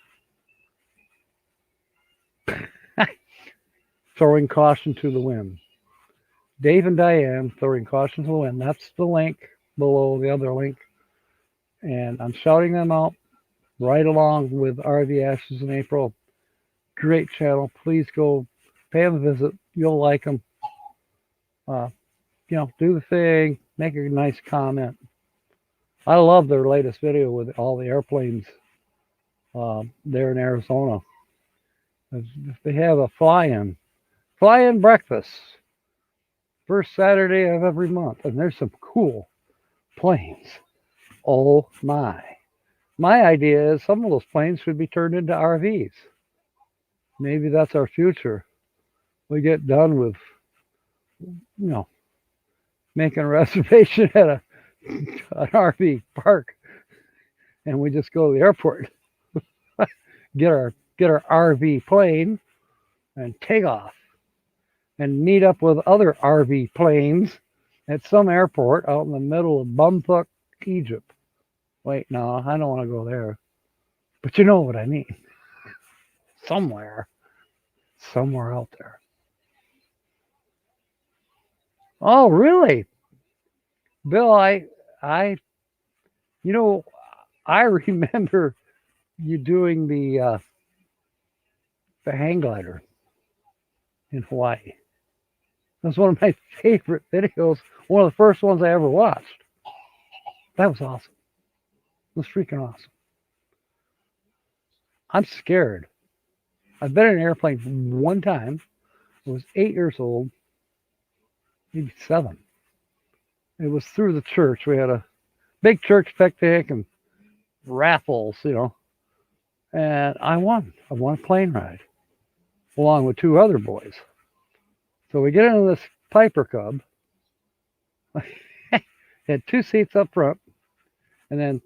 throwing caution to the wind. Dave and Diane throwing caution to the wind. That's the link below the other link. And I'm shouting them out right along with RV Ashes in April. Great channel. Please go pay them a visit. You'll like them. Do the thing. Make a nice comment. I love their latest video with all the airplanes there in Arizona. They have a fly-in breakfast first Saturday of every month, and there's some cool planes. Oh my! My idea is some of those planes should be turned into RVs. Maybe that's our future. We get done with, making a reservation at an RV park, and we just go to the airport, get our RV plane, and take off, and meet up with other RV planes at some airport out in the middle of bumfuck Egypt. Wait, no, I don't want to go there. But you know what I mean. Somewhere out there. Oh, really? Bill, I, I remember you doing the hang glider in Hawaii. That's one of my favorite videos. One of the first ones I ever watched. That was awesome. It was freaking awesome. I'm scared. I've been in an airplane one time. I was 8 years old, maybe 7. It was through the church. We had a big church picnic and raffles, and I won. I won a plane ride along with 2 other boys. So we get into this Piper Cub. Had 2 seats up front, and then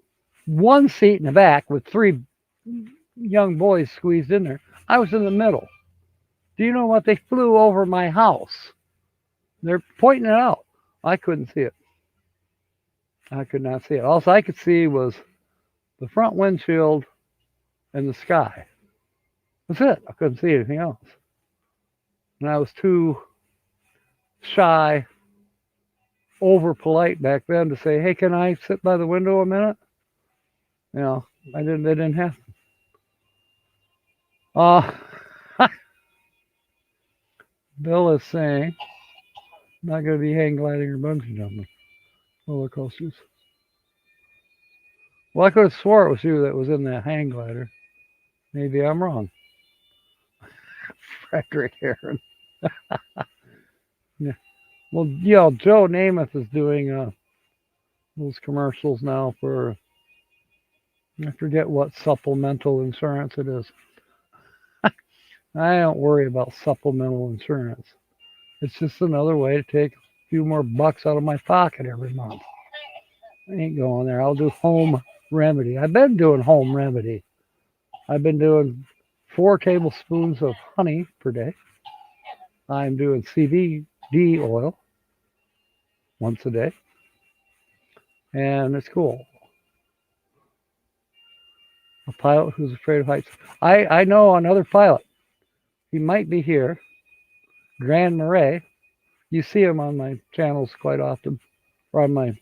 1 seat in the back with 3 young boys squeezed in there. I was in the middle. Do you know what? They flew over my house. They're pointing it out. I couldn't see it. I could not see it. All I could see was the front windshield and the sky. That's it. I couldn't see anything else. And I was too shy over polite back then to say, "Hey, can I sit by the window a minute?" You know, I didn't. They didn't have to. Uh, Bill is saying not going to be hang gliding or bungee jumping roller coasters. Well, I could have swore it was you that was in that hang glider. Maybe I'm wrong. Frederick Aaron. Yeah. Well, Joe Namath is doing those commercials now for, I forget what supplemental insurance it is. I don't worry about supplemental insurance. It's just another way to take a few more bucks out of my pocket every month. I ain't going there. I'll do home remedy. I've been doing home remedy. I've been doing 4 tablespoons of honey per day. I'm doing CBD oil once a day. And it's cool. A pilot who's afraid of heights. I know another pilot. He might be here. Grand Marais. You see him on my channels quite often, or on my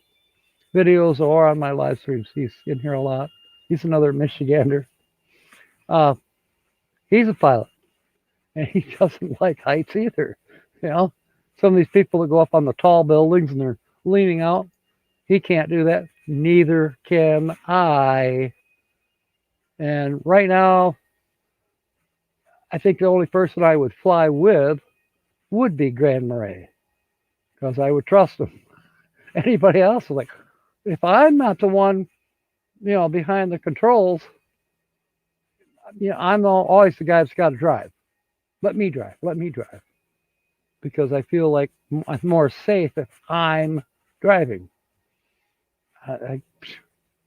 videos, or on my live streams. He's in here a lot. He's another Michigander. He's a pilot, and he doesn't like heights either. You know, some of these people that go up on the tall buildings and they're leaning out, he can't do that. Neither can I. And right now, I think the only person I would fly with would be Grand Marais, because I would trust him. Anybody else is like, if I'm not the one, behind the controls, I'm always the guy that's got to drive. Let me drive. Because I feel like I'm more safe if I'm driving. It's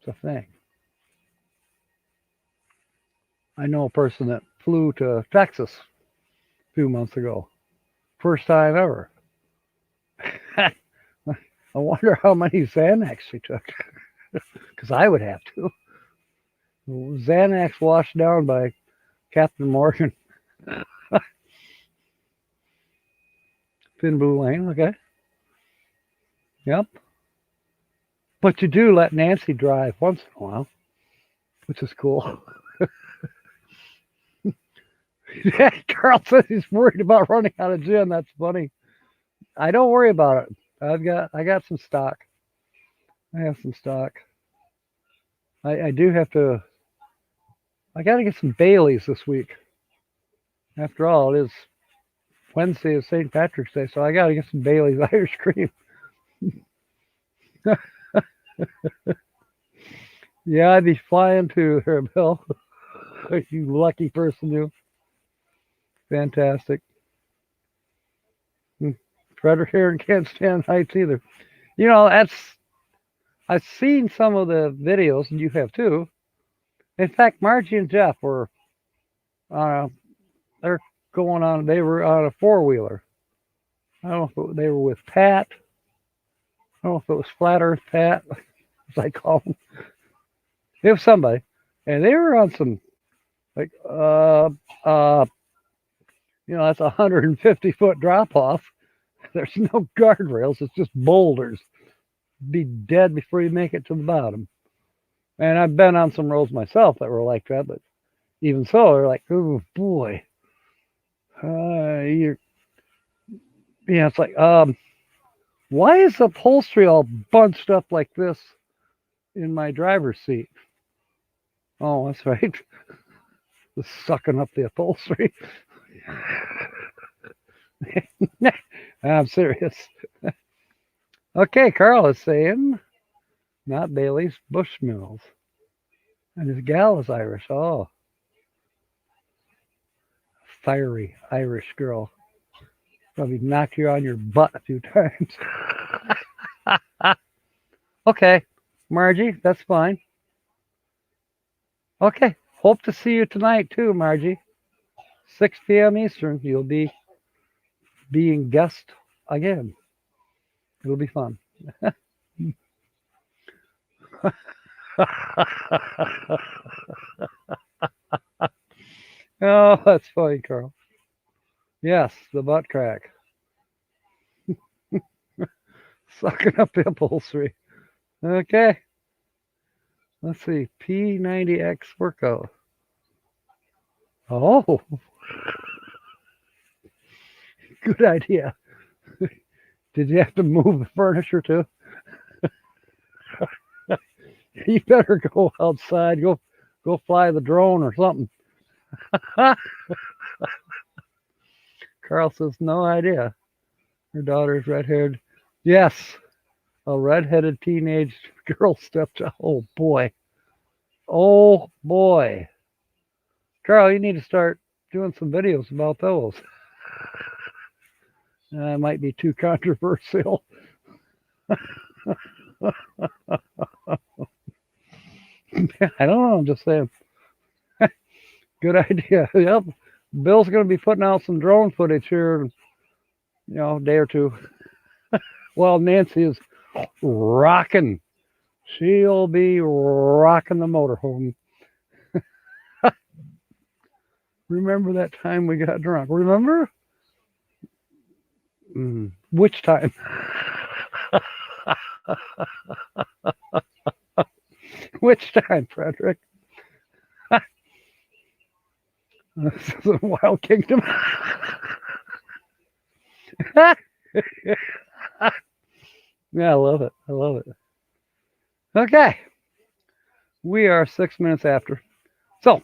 a thing. I know a person that flew to Texas a few months ago. First time ever. I wonder how many Xanax she took. Because I would have to. Xanax washed down by Captain Morgan. Finn Blue Lane, okay. Yep. But you do let Nancy drive once in a while, which is cool. Carl says he's worried about running out of gin. That's funny. I don't worry about it. I got some stock. I have some stock. I do have to. I got to get some Baileys this week. After all, it is Wednesday of St. Patrick's Day, so I got to get some Bailey's Irish Cream. Yeah, I'd be flying too there, Bill. You lucky person, you. Fantastic. Frederick Aaron can't stand heights either. I've seen some of the videos, and you have too. In fact, Margie and Jeff were they're going on. They were on a 4-wheeler. I don't know if they were with Pat. I don't know if it was Flat Earth Pat, as I call him. It was somebody, and they were on some like that's a 150-foot drop off. There's no guardrails. It's just boulders. Be dead before you make it to the bottom. And I've been on some roads myself that were like that, but even so, they're like, oh boy, it's like, why is the upholstery all bunched up like this in my driver's seat? Oh, that's right. It's sucking up the upholstery. I'm serious. Okay, Carl is saying, not Bailey's, Bushmills. And his gal is Irish. Oh. Fiery Irish girl. Probably knock you on your butt a few times. Okay, Margie, that's fine. Okay, hope to see you tonight too, Margie. 6 p.m. Eastern, you'll be being guest again. It'll be fun. Oh, that's funny, Carl. Yes, the butt crack. Sucking up upholstery. Okay. Let's see. P90X workout. Oh, good idea. Did you have to move the furniture too? You better go outside. Go fly the drone or something. Carl says, no idea. Her daughter's red-haired. Yes, a red-headed teenage girl stepchild. Oh boy. Oh boy. Carl, you need to start doing some videos about those. That might be too controversial. I don't know. I'm just saying. Good idea. Yep. Bill's going to be putting out some drone footage here in, a day or two. Well, Nancy is rocking. She'll be rocking the motorhome. Remember that time we got drunk? Remember? Which time? Which time, Frederick? This is a Wild Kingdom. Yeah, I love it. I love it. Okay. We are 6 minutes after. So,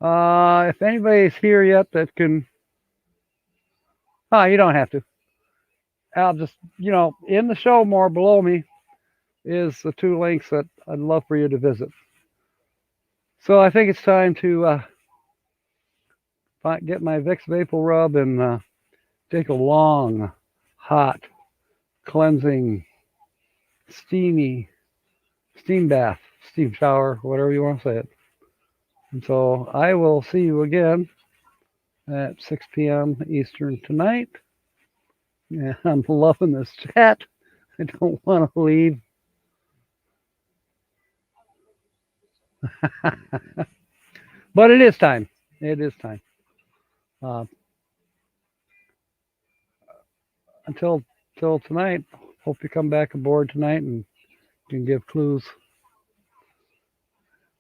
if anybody's here yet that can... you don't have to. I'll just, in the show more below me is the 2 links that I'd love for you to visit. So I think it's time to get my Vicks Vapor Rub and take a long, hot, cleansing, steam bath, steam shower, whatever you want to say it. And so I will see you again at 6 p.m. Eastern tonight. Yeah, I'm loving this chat. I don't want to leave. But it is time. It is time. Until tonight, hope you come back aboard tonight and can give clues.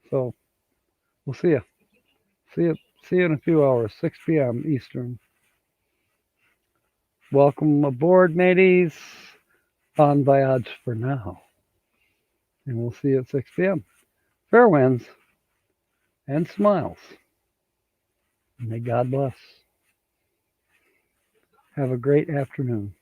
So we'll see you. See you in a few hours, 6 p.m. Eastern. Welcome aboard, mateys. Bon voyage for now. And we'll see you at 6 p.m. Fair winds and smiles. May God bless. Have a great afternoon.